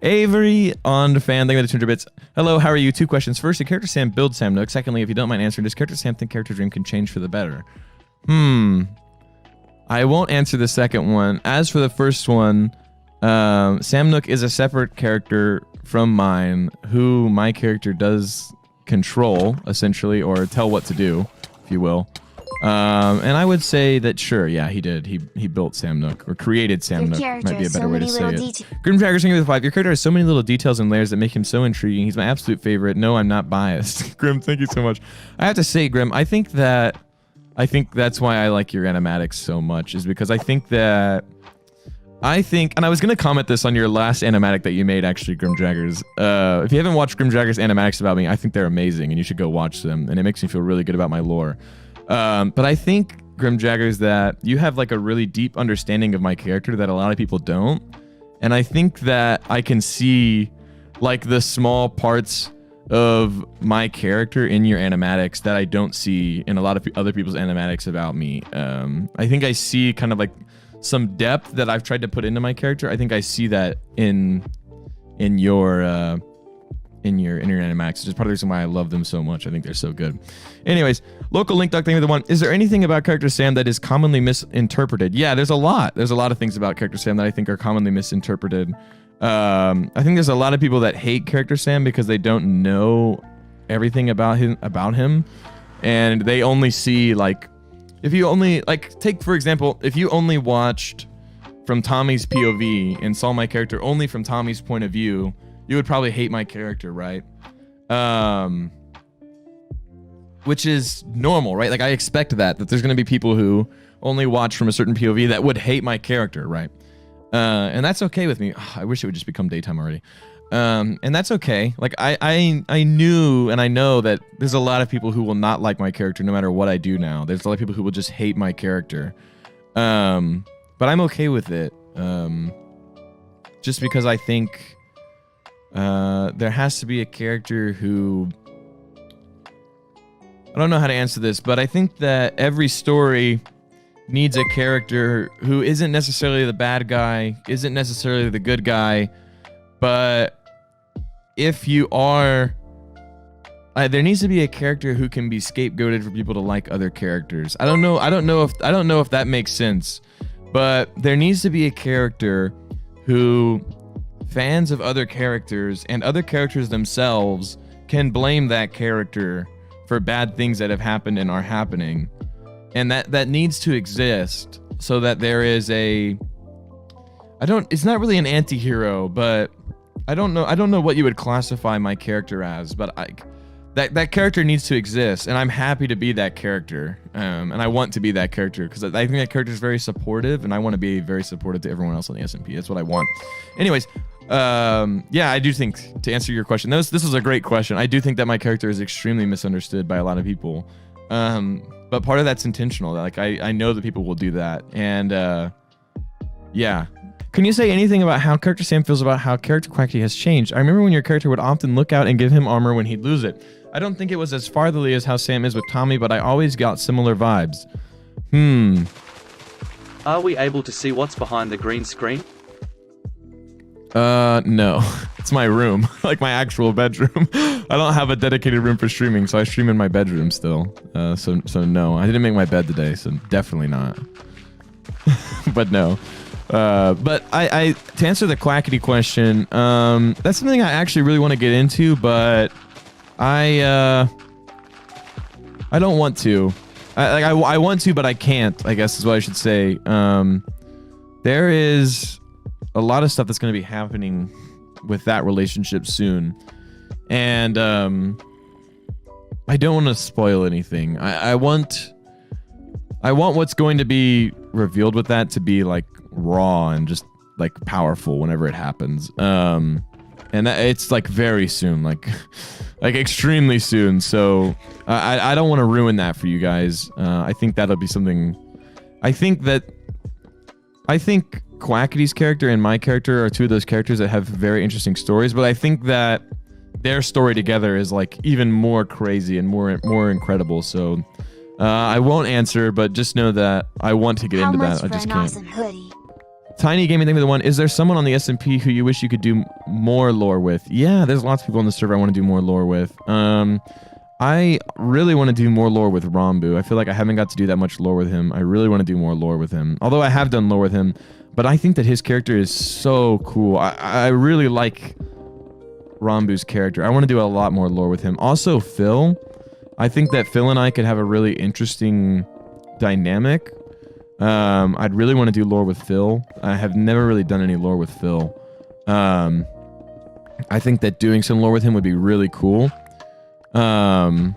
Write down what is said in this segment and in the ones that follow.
Avery on fan, thank you for the 200 bits. Hello, how are you? 2 questions. First, the character Sam build Sam Nook. Secondly, if you don't mind answering, does character Sam think character dream can change for the better? I won't answer the second one. As for the first one, Sam Nook is a separate character from mine, who my character does control, essentially, or tell what to do, if you will. And I would say that, sure, yeah, he did. He built Sam Nook, or created Sam Nook, might be a better way to say it. Grim Jagger, thank you for the 5. Your character has so many little details and layers that make him so intriguing. He's my absolute favorite. No, I'm not biased. Grim, thank you so much. I have to say, Grim, I think that's why I like your animatics so much, is because and I was going to comment this on your last animatic that you made, actually, Grim Jaggers. If you haven't watched Grim Jaggers animatics about me, I think they're amazing, and you should go watch them, and it makes me feel really good about my lore. But I think, Grim Jaggers, that you have like a really deep understanding of my character that a lot of people don't. And I think that I can see like the small parts of my character in your animatics that I don't see in a lot of other people's animatics about me. I think I see kind of like some depth that I've tried to put into my character. I think I see that in your animatics, which is part of the reason why I love them so much. I think they're so good. Anyways, local link duck, thank you for the 1. Is there anything about character Sam that is commonly misinterpreted? Yeah, there's a lot. There's a lot of things about character Sam that I think are commonly misinterpreted. I think there's a lot of people that hate character Sam because they don't know everything about him, and they only see like, if you only like take for example, if you only watched from Tommy's POV and saw my character only from Tommy's point of view, you would probably hate my character, right? Which is normal, right? Like, I expect that there's going to be people who only watch from a certain POV that would hate my character, right? And that's okay with me. I wish it would just become daytime already. And that's okay. Like, I knew and I know that there's a lot of people who will not like my character no matter what I do now. There's a lot of people who will just hate my character. But I'm okay with it. Just because I think there has to be a character who... I don't know how to answer this, but I think that every story needs a character who isn't necessarily the bad guy, isn't necessarily the good guy, but if you are... there needs to be a character who can be scapegoated for people to like other characters. I don't know if that makes sense, but there needs to be a character who fans of other characters and other characters themselves can blame that character for bad things that have happened and are happening, and that needs to exist so that there is a... it's not really an anti-hero, but I don't know what you would classify my character as, but that character needs to exist, and I'm happy to be that character, and I want to be that character because I think that character is very supportive, and I want to be very supportive to everyone else on the SMP. That's what I want. Anyways, yeah, I do think, to answer your question, this was a great question. I do think that my character is extremely misunderstood by a lot of people, but part of that's intentional. Like, I know that people will do that, and yeah. Can you say anything about how character Sam feels about how character Quackity has changed? I remember when your character would often look out and give him armor when he'd lose it. I don't think it was as fatherly as how Sam is with Tommy, but I always got similar vibes. Are we able to see what's behind the green screen? No. It's my room. Like, my actual bedroom. I don't have a dedicated room for streaming, so I stream in my bedroom still. So no. I didn't make my bed today, so definitely not. But no. But I to answer the Quackity question, that's something I actually really want to get into, but I don't want to. I want to, but I can't, I guess is what I should say. There is a lot of stuff that's going to be happening with that relationship soon, and I don't want to spoil anything. I want what's going to be revealed with that to be like raw and just like powerful whenever it happens, and it's like very soon, like extremely soon, so I don't want to ruin that for you guys. I think that'll be something. I think Quackity's character and my character are two of those characters that have very interesting stories, but I think that their story together is like even more crazy and more incredible, so I won't answer, but just know that I want to get into that. I just can't. Awesome hoodie? Tiny Gaming, thank you for the one. Is there someone on the SMP who you wish you could do more lore with? Yeah, there's lots of people on the server I want to do more lore with. I really want to do more lore with Rambu. I feel like I haven't got to do that much lore with him. I really want to do more lore with him. Although I have done lore with him, but I think that his character is so cool. I really like Rambu's character. I want to do a lot more lore with him. Also, Phil. I think that Phil and I could have a really interesting dynamic. I'd really want to do lore with Phil. I have never really done any lore with Phil. I think that doing some lore with him would be really cool. And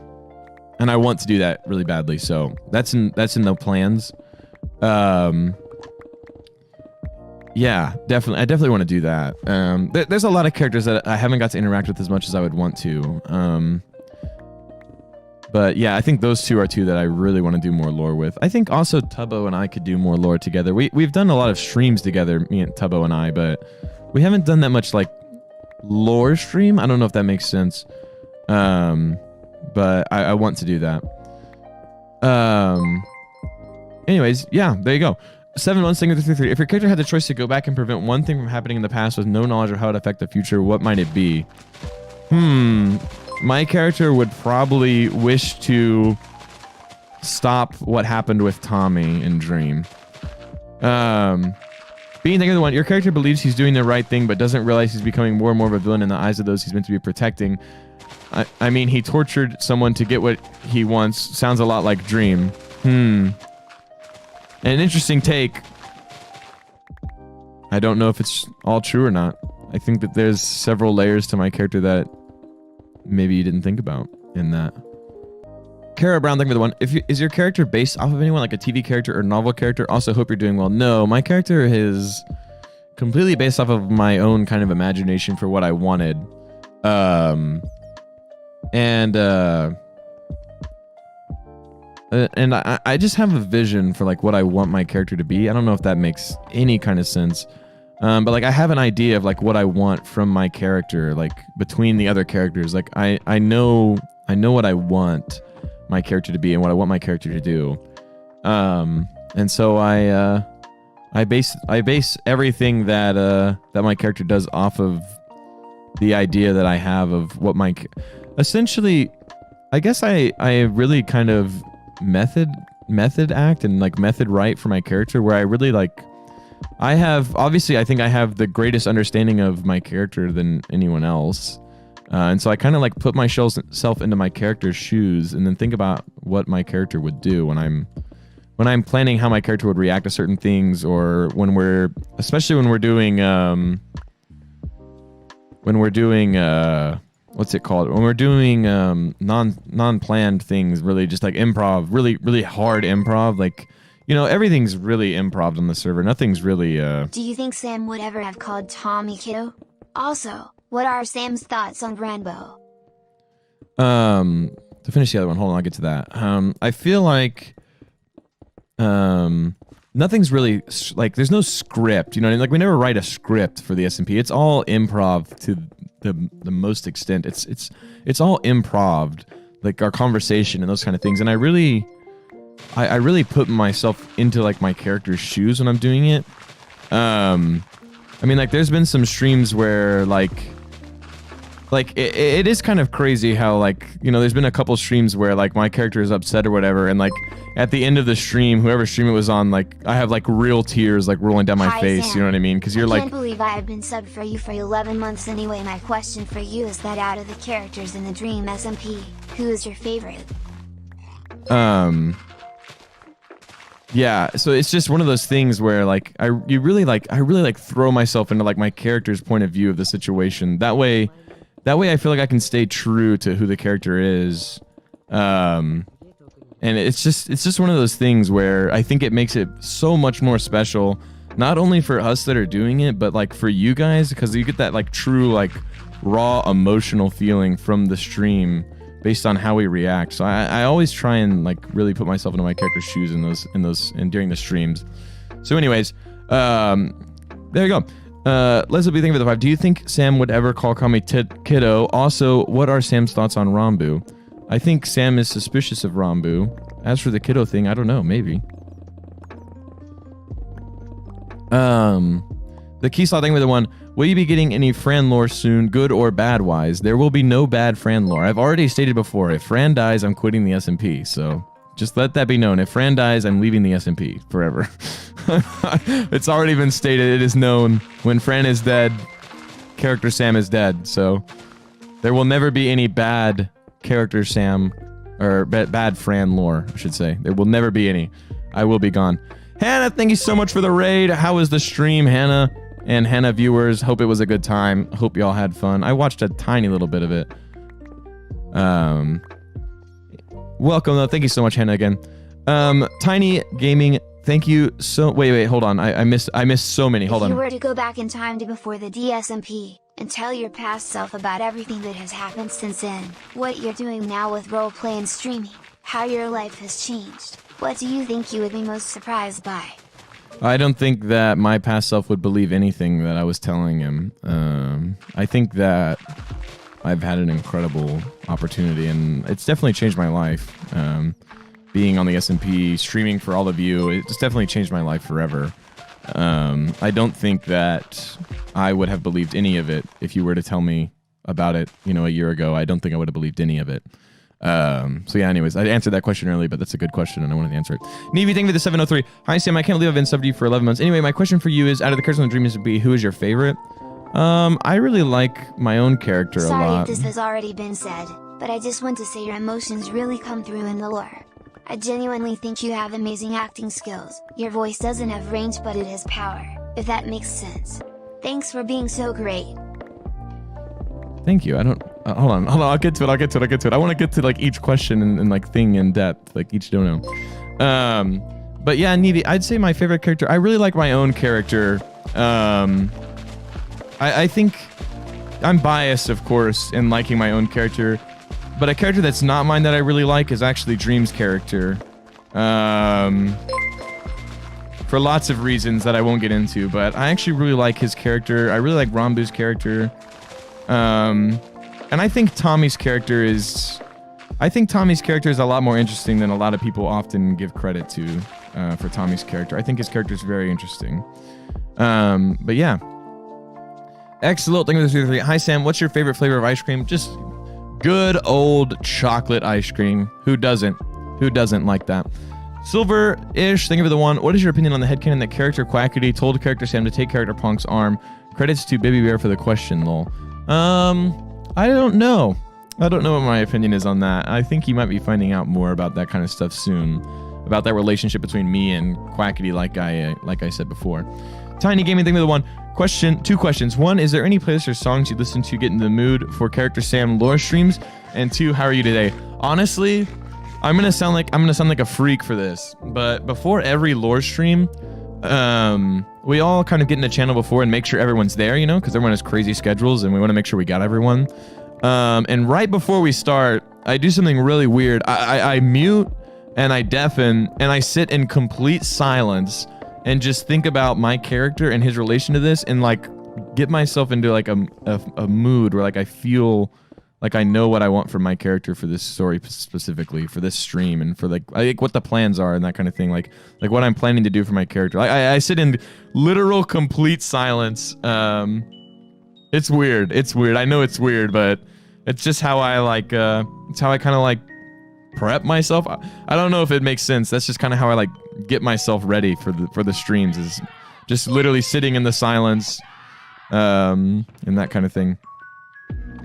I want to do that really badly, so that's in the plans. Yeah, definitely. I definitely want to do that. There's a lot of characters that I haven't got to interact with as much as I would want to. But yeah, I think those two are two that I really want to do more lore with. I think also Tubbo and I could do more lore together. We've done a lot of streams together, me and Tubbo and I, but we haven't done that much like lore stream. I don't know if that makes sense. But I want to do that. Anyways, yeah, there you go. 71633. If your character had the choice to go back and prevent one thing from happening in the past with no knowledge of how it would affect the future, what might it be? My character would probably wish to stop what happened with Tommy in Dream. Being the other one, your character believes he's doing the right thing but doesn't realize he's becoming more and more of a villain in the eyes of those he's meant to be protecting. I mean, he tortured someone to get what he wants. Sounds a lot like Dream. An interesting take. I don't know if it's all true or not. I think that there's several layers to my character that maybe you didn't think about in that. Kara Brown, thank you for the one. Is your character based off of anyone, like a TV character or novel character? Also, hope you're doing well. No, my character is completely based off of my own kind of imagination for what I wanted. And I just have a vision for like what I want my character to be. I don't know if that makes any kind of sense. But like I have an idea of like what I want from my character, like between the other characters. Like I know what I want my character to be and what I want my character to do. And so I base everything that my character does off of the idea that I have of what my essentially, I guess I really kind of method act and like method write for my character, where I really like obviously I think I have the greatest understanding of my character than anyone else, and so I kind of like put myself into my character's shoes and then think about what my character would do when I'm planning how my character would react to certain things, or especially when we're doing what's it called? When we're doing non-planned things, really just like improv, really hard improv. Like, you know, everything's really improv on the server. Nothing's really Do you think Sam would ever have called Tommy Kiddo? Also, what are Sam's thoughts on Rambo? To finish the other one, hold on, I'll get to that. I feel like nothing's really like, there's no script, you know what I mean? Like we never write a script for the SMP. It's all improv to the most extent. It's all improv, like our conversation and those kind of things. And I really put myself into like my character's shoes when I'm doing it. I mean, like there's been some streams where like it is kind of crazy how, like, you know, there's been a couple streams where like my character is upset or whatever, and like at the end of the stream, whoever stream it was on, like I have like real tears like rolling down my face. Sam. You know what I mean? Because you're I like, can't believe I have been subbed for you for 11 months anyway. My question for you is that out of the characters in the Dream SMP, who is your favorite? Yeah, so it's just one of those things where like I really throw myself into like my character's point of view of the situation. That way I feel like I can stay true to who the character is. And it's just one of those things where I think it makes it so much more special, not only for us that are doing it, but like for you guys, because you get that like true like raw emotional feeling from the stream based on how we react. So I always try and like really put myself into my character's shoes in during the streams. So anyways, there you go. Leslie B, thank you for the 5. Do you think Sam would ever call me Kiddo? Also, what are Sam's thoughts on Rambu? I think Sam is suspicious of Rambu. As for the Kiddo thing, I don't know, maybe. The key slot thing with the one. Will you be getting any Fran lore soon, good or bad wise? There will be no bad Fran lore. I've already stated before, if Fran dies, I'm quitting the SMP. So just let that be known. If Fran dies, I'm leaving the SMP forever. It's already been stated. It is known. When Fran is dead, character Sam is dead. So there will never be any bad character Sam, or bad Fran lore, I should say. There will never be any. I will be gone. Hannah, thank you so much for the raid. How was the stream, Hannah? And Hannah viewers, hope it was a good time. Hope y'all had fun. I watched a tiny little bit of it. Welcome though. Thank you so much, Hannah, again. Tiny Gaming, thank you so... Wait, hold on. I missed so many. Hold on. If you were to go back in time to before the DSMP, and tell your past self about everything that has happened since then, what you're doing now with roleplay and streaming, how your life has changed, what do you think you would be most surprised by? I don't think that my past self would believe anything that I was telling him. I think that I've had an incredible opportunity, and it's definitely changed my life. Being on the SMP, streaming for all of you, it's definitely changed my life forever. I don't think that I would have believed any of it if you were to tell me about it, a year ago. I don't think I would have believed any of it. So yeah, anyways, I answered that question early, but that's a good question and I wanted to answer it. Nevi, thank you for the 703. Hi Sam, I can't believe I've been subbed to you for 11 months. Anyway, my question for you is, out of the characters on the Dream SMP, who is your favorite? I really like my own character a lot. Sorry if this has already been said, but I just want to say your emotions really come through in the lore. I genuinely think you have amazing acting skills. Your voice doesn't have range, but it has power, if that makes sense. Thanks for being so great. Thank you. I don't... hold on. I'll get to it. I want to get to like each question and like thing in depth, like each dono. But yeah, Nevi, I'd say my favorite character. I really like my own character. I think I'm biased, of course, in liking my own character, but a character that's not mine that I really like is actually Dream's character. For lots of reasons that I won't get into, but I actually really like his character. I really like Rambu's character. And I think Tommy's character is... a lot more interesting than a lot of people often give credit to for Tommy's character. I think his character is very interesting. But yeah. Excellent. Thank you for the 3. Hi, Sam. What's your favorite flavor of ice cream? Just good old chocolate ice cream. Who doesn't? Who doesn't like that? Silver-ish. Thank you for the 1. What is your opinion on the headcanon that character Quackity told character Sam to take character Punk's arm? Credits to Baby Bear for the question, lol. I don't know. I don't know what my opinion is on that. I think you might be finding out more about that kind of stuff soon. About that relationship between me and Quackity, like I said before. Tiny Gaming, thing with the 1. Question, 2 questions. 1, is there any playlists or songs you listen to get in the mood for character Sam lore streams? And 2, how are you today? Honestly, I'm gonna sound like a freak for this, but before every lore stream, we all kind of get in the channel before and make sure everyone's there, because everyone has crazy schedules and we want to make sure we got everyone. And right before we start, I do something really weird. I mute and I deafen and I sit in complete silence and just think about my character and his relation to this, and like get myself into like a mood where like I feel like I know what I want from my character for this story specifically, for this stream, and for like what the plans are and that kind of thing, like what I'm planning to do for my character. I sit in literal complete silence. It's weird. I know it's weird, but it's just how I like. It's how I kind of like prep myself. I don't know if it makes sense. That's just kind of how I like get myself ready for the streams. Is just literally sitting in the silence, and that kind of thing.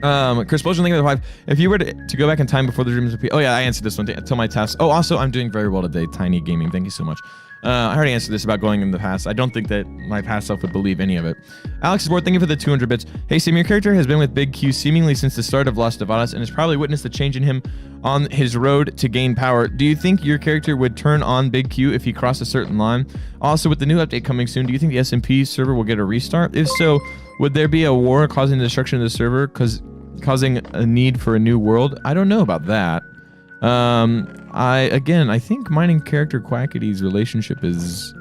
Chris Bojan, thank you for the 5. If you were to go back in time before the dreams appear... Oh yeah, I answered this one. Tell my tasks. Oh, also, I'm doing very well today. Tiny Gaming, thank you so much. I already answered this about going in the past. I don't think that my past self would believe any of it. Alex Board, thank you for the 200 bits. Hey Sam, your character has been with Big Q seemingly since the start of Lost of Us and has probably witnessed the change in him on his road to gain power. Do you think your character would turn on Big Q if he crossed a certain line? Also, with the new update coming soon, do you think the SMP server will get a restart? If so, would there be a war causing the destruction of the server causing a need for a new world? I don't know about that. I think mine and character Quackity's relationship is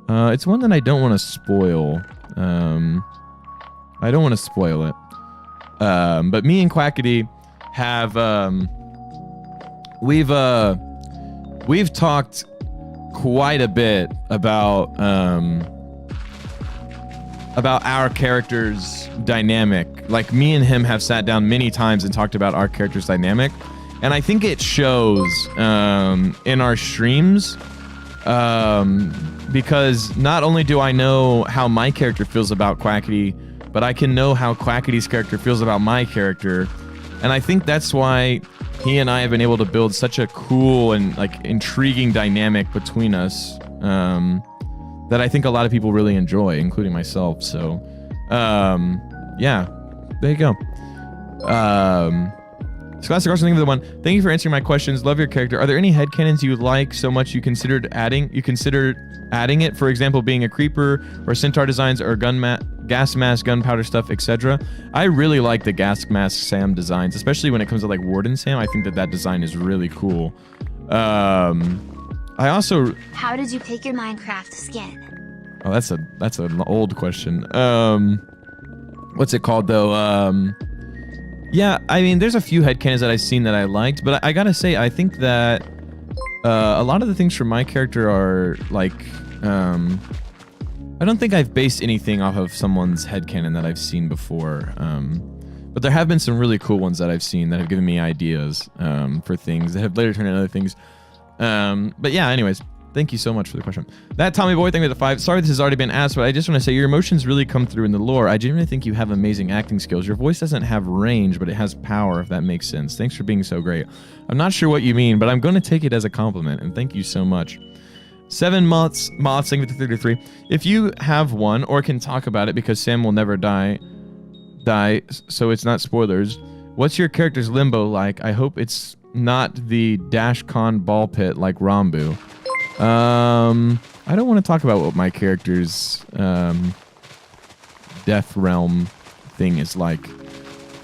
it's one that I don't want to spoil. I don't want to spoil it. But me and Quackity have we've talked quite a bit about about our character's dynamic. Like, me and him have sat down many times and talked about our character's dynamic, and I think it shows in our streams, because not only do I know how my character feels about Quackity, but I can know how Quackity's character feels about my character, and I think that's why he and I have been able to build such a cool and like intriguing dynamic between us, that I think a lot of people really enjoy, including myself. So, yeah, there you go. Scholastic Arson, thank you for the one. Thank you for answering my questions. Love your character. Are there any headcanons you like so much you considered adding? It, for example, being a creeper or centaur designs or gas mask, gunpowder stuff, etc. I really like the gas mask Sam designs, especially when it comes to like Warden Sam. I think that design is really cool. I also... How did you pick your Minecraft skin? Oh, that's an old question. What's it called though? Yeah, I mean, there's a few headcanons that I've seen that I liked, but I gotta say, I think that a lot of the things from my character are like, I don't think I've based anything off of someone's headcanon that I've seen before. But there have been some really cool ones that I've seen that have given me ideas for things that have later turned into other things. But yeah, anyways, thank you so much for the question. That Tommy Boy, thank you for the 5. Sorry this has already been asked, but I just want to say your emotions really come through in the lore. I genuinely think you have amazing acting skills. Your voice doesn't have range, but it has power, if that makes sense. Thanks for being so great. I'm not sure what you mean, but I'm going to take it as a compliment, and thank you so much. 7 moths, thank you for 33. If you have one, or can talk about it, because Sam will never die, so it's not spoilers. What's your character's limbo like? I hope it's not the Dashcon ball pit like Rambu. I don't want to talk about what my character's death realm thing is like.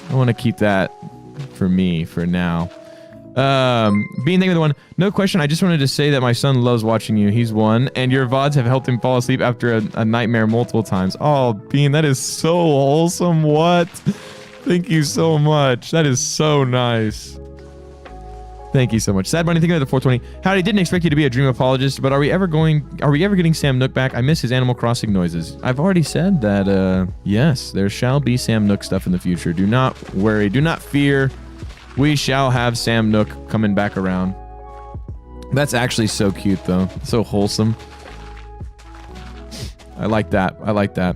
I want to keep that for me for now. Bean, thank you for the one. No question, I just wanted to say that my son loves watching you. He's one, and your VODs have helped him fall asleep after a nightmare multiple times. Oh, Bean, that is so wholesome. What? Thank you so much. That is so nice. Thank you so much. Sad Bunny, thank you for the 420. Howdy, didn't expect you to be a dream apologist, but are we ever getting Sam Nook back? I miss his Animal Crossing noises. I've already said that, yes, there shall be Sam Nook stuff in the future. Do not worry. Do not fear. We shall have Sam Nook coming back around. That's actually so cute, though. So wholesome. I like that. I like that.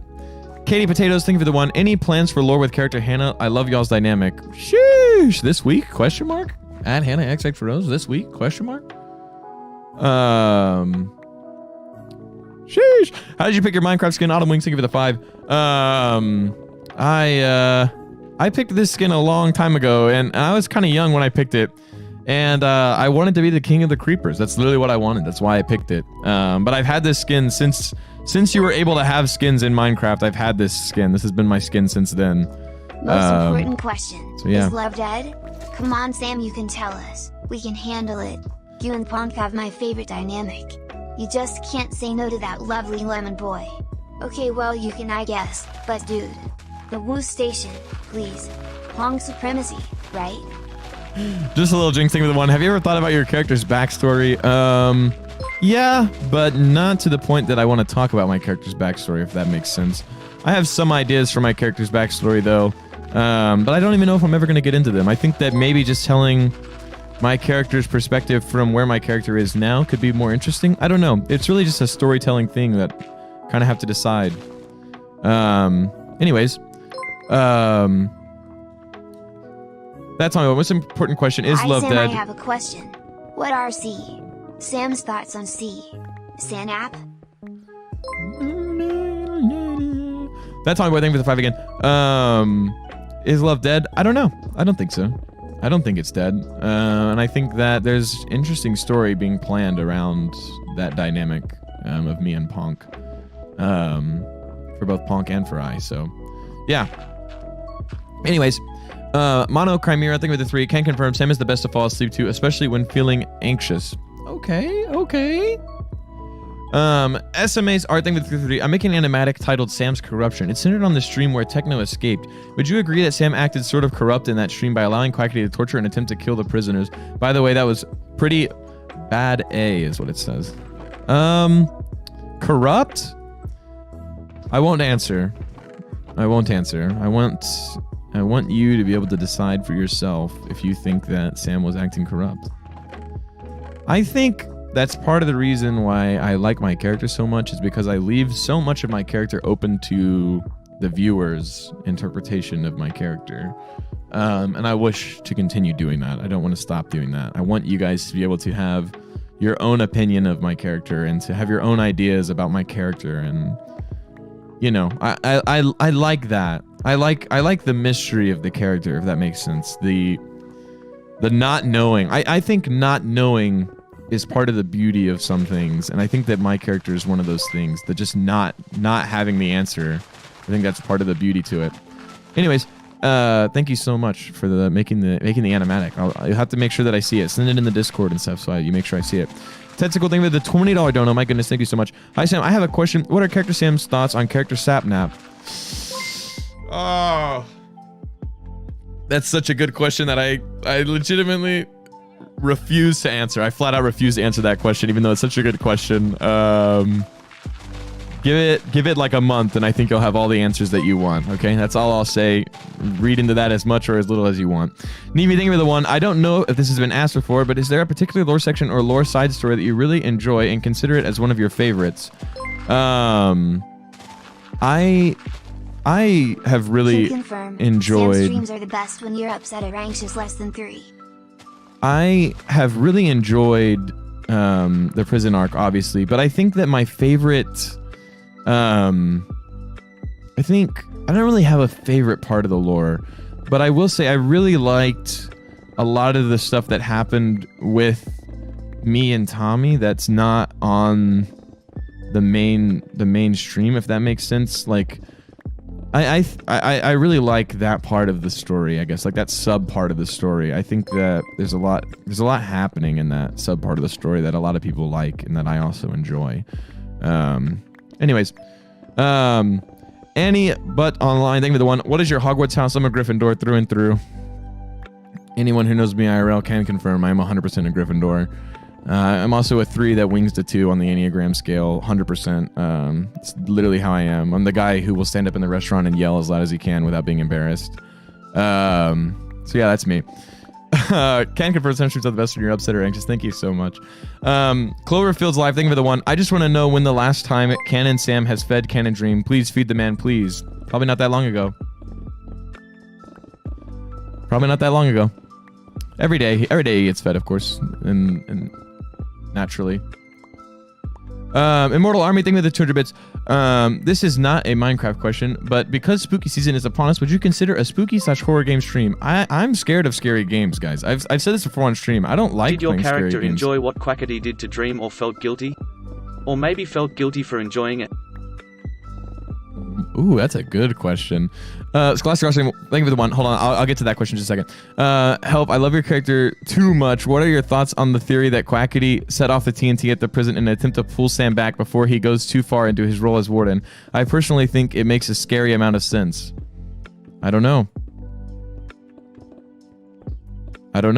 Katie Potatoes, thank you for the one. Any plans for lore with character Hannah? I love y'all's dynamic. Sheesh. This week? Question mark? At Hannah XX Rose this week? Question mark? Sheesh. How did you pick your Minecraft skin? Autumn Wings, thank you for the 5. I picked this skin a long time ago, and I was kind of young when I picked it. And I wanted to be the king of the creepers. That's literally what I wanted. That's why I picked it. But I've had this skin since you were able to have skins in Minecraft. I've had this skin. This has been my skin since then. Most important question. So yeah. Is love dead? Come on, Sam, you can tell us. We can handle it. You and Ponk have my favorite dynamic. You just can't say no to that lovely lemon boy. Okay, well, you can, I guess, but dude. The Woo Station, please. Pong supremacy, right? Just a little jinx thing with the one. Have you ever thought about your character's backstory? Yeah, but not to the point that I want to talk about my character's backstory, if that makes sense. I have some ideas for my character's backstory, though. But I don't even know if I'm ever going to get into them. I think that maybe just telling my character's perspective from where my character is now could be more interesting. I don't know. It's really just a storytelling thing that kind of have to decide. Anyways. That's my most important question. Is love Sam, dead? I have a question. What are C? Sam's thoughts on C. Sanap? That's my boy. Thank you for the 5 again. Is love dead? I don't know. I don't think so. I don't think it's dead. And I think that there's interesting story being planned around that dynamic of me and Ponk. For both Ponk and for I. So, yeah. Anyways. Mono Chimera, thank you for the 3. Can confirm Sam is the best to fall asleep to, especially when feeling anxious. Okay. SMA's art, thank you for the 3. I'm making an animatic titled Sam's Corruption. It's centered on the stream where Techno escaped. Would you agree that Sam acted sort of corrupt in that stream by allowing Quackity to torture and attempt to kill the prisoners? By the way, that was pretty bad A, is what it says. Corrupt? I won't answer. won't answer. I want you to be able to decide for yourself if you think that Sam was acting corrupt. I think that's part of the reason why I like my character so much, is because I leave so much of my character open to the viewer's interpretation of my character. And I wish to continue doing that. I don't want to stop doing that. I want you guys to be able to have your own opinion of my character and to have your own ideas about my character. And you know, I like that. I like the mystery of the character, if that makes sense. The not knowing. I think not knowing is part of the beauty of some things, and I think that my character is one of those things. That just not having the answer. I think that's part of the beauty to it. Anyways, thank you so much for the making the animatic. I'll have to make sure that I see it. Send it in the Discord and stuff, so you make sure I see it. Tentacle, thank you for the $20 dono. My goodness, thank you so much. Hi Sam, I have a question. What are Character Sam's thoughts on character Sapnap? Oh, that's such a good question that I legitimately refuse to answer. I flat out refuse to answer that question, even though it's such a good question. Give it like a month, and I think you'll have all the answers that you want. Okay, that's all I'll say. Read into that as much or as little as you want. Nevi, thank you for the one. I don't know if this has been asked before, but is there a particular lore section or lore side story that you really enjoy and consider it as one of your favorites? I have really enjoyed. Sam's streams are the best when you're upset or anxious less than 3. I have really enjoyed the prison arc, obviously, but I think that my favorite. I think I don't really have a favorite part of the lore, but I will say I really liked a lot of the stuff that happened with me and Tommy that's not on the mainstream, if that makes sense. Like I really like that part of the story, I guess, like that sub part of the story. I think that there's a lot happening in that sub part of the story that a lot of people like and that I also enjoy. Anyways, Annie but online, thank you for the one. What is your Hogwarts house? I'm a Gryffindor through and through. Anyone who knows me IRL can confirm I'm 100% a Gryffindor. I'm also a 3 that wings to 2 on the Enneagram scale, 100%. It's literally how I am. I'm the guy who will stand up in the restaurant and yell as loud as he can without being embarrassed. So yeah, that's me. Can confirm some streams are the best when you're upset or anxious. Thank you so much. Cloverfield's live. Thank you for the one. I just want to know when the last time Canon Sam has fed Canon Dream. Please feed the man, please. Probably not that long ago. Probably not that long ago. Every day he gets fed, of course, and naturally. Immortal Army, thank you for the 200 bits. This is not a Minecraft question, but because spooky season is upon us, would you consider a spooky/horror game stream? I'm scared of scary games, guys. I've said this before on stream. I don't like playing scary games. Did your character enjoy what Quackity did to Dream, or felt guilty? Or maybe felt guilty for enjoying it? Ooh, that's a good question. Scholastic, thank you for the one. Hold on, I'll get to that question in just a second. Help, I love your character too much. What are your thoughts on the theory that Quackity set off the TNT at the prison in an attempt to pull Sam back before he goes too far into his role as warden? I personally think it makes a scary amount of sense. I don't know.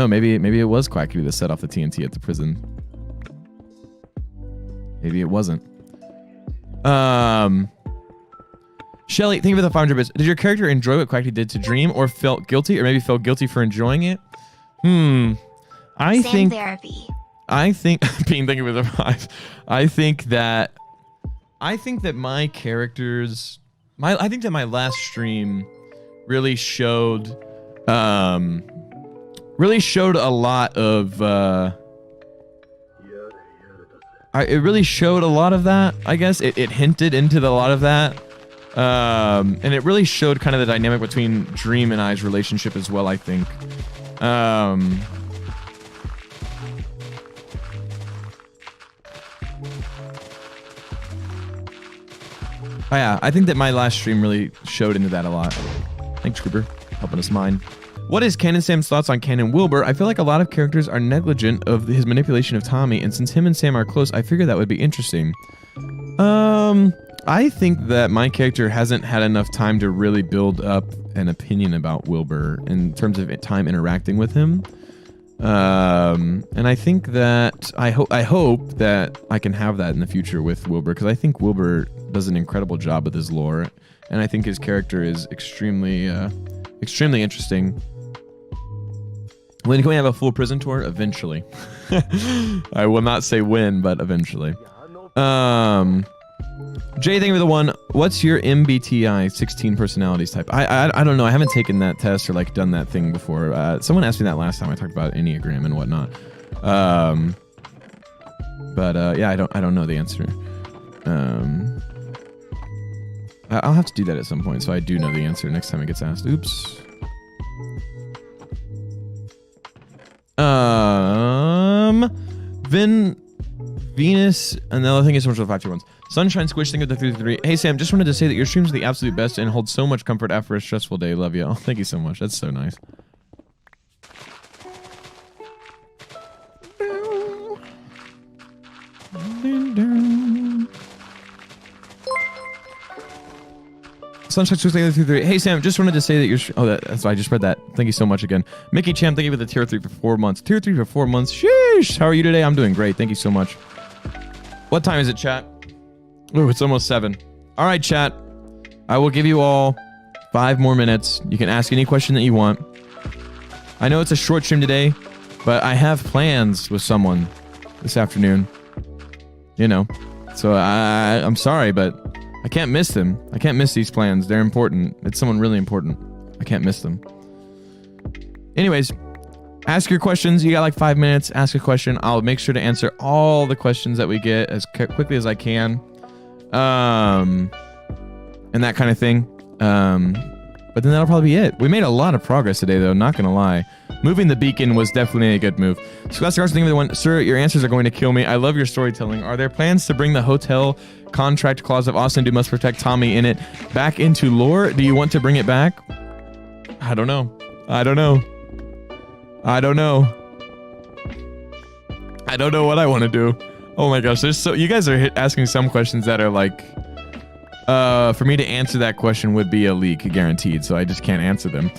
Maybe it was Quackity that set off the TNT at the prison. Maybe it wasn't. Shelly, thank you for the 500 bits. Did your character enjoy what Quackity did to Dream, or felt guilty, or maybe felt guilty for enjoying it? I think therapy. Thank you for the 5. I think that my characters, I think that my last stream really showed a lot of it really showed a lot of that. I guess it hinted into a lot of that. And it really showed kind of the dynamic between Dream and I's relationship as well, I think. Oh yeah, I think that my last stream really showed into that a lot. Thanks, Creeper, helping us mine. What is Canon Sam's thoughts on Canon Wilbur? I feel like a lot of characters are negligent of his manipulation of Tommy, and since him and Sam are close, I figure that would be interesting. I think that my character hasn't had enough time to really build up an opinion about Wilbur in terms of time interacting with him. And I think that I hope that I can have that in the future with Wilbur, because I think Wilbur does an incredible job with his lore, and I think his character is extremely interesting. When can we have a full prison tour? Eventually. I will not say when, but eventually. Jay, thank you for the one. What's your MBTI 16 personalities type? I don't know. I haven't taken that test or like done that thing before. Someone asked me that last time I talked about Enneagram and whatnot. Yeah, I don't know the answer. I'll have to do that at some point, so I do know the answer next time it gets asked. Oops. Venus, and the other thing is so much for the 521s. Sunshine Squish, thing with the 333. Hey Sam, just wanted to say that your streams are the absolute best and hold so much comfort after a stressful day. Love you. Oh, thank you so much. That's so nice. Sunshine Squish, thing with the 333. Hey Sam, just wanted to say that you're. Oh, that's why I just read that. Thank you so much again. Mickey Champ, thank you for the tier 3 for 4 months. Tier 3 for 4 months. Sheesh. How are you today? I'm doing great. Thank you so much. What time is it, chat? Oh, it's almost 7. All right, chat. I will give you all 5 more minutes. You can ask any question that you want. I know it's a short stream today, but I have plans with someone this afternoon. You know, so I'm sorry, but I can't miss them. I can't miss these plans. They're important. It's someone really important. I can't miss them. Anyways, ask your questions. You got like 5 minutes. Ask a question. I'll make sure to answer all the questions that we get as quickly as I can. And that kind of thing. But then that'll probably be it. We made a lot of progress today, though. Not gonna lie. Moving the beacon was definitely a good move. Scholastic Arts, sir, your answers are going to kill me. I love your storytelling. Are there plans to bring the hotel contract clause of Awesamdude must protect Tommy in it back into lore? Do you want to bring it back? I don't know. I don't know. I don't know. I don't know what I want to do. Oh my gosh, you guys are asking some questions that are like, for me to answer that question would be a leak guaranteed, so I just can't answer them.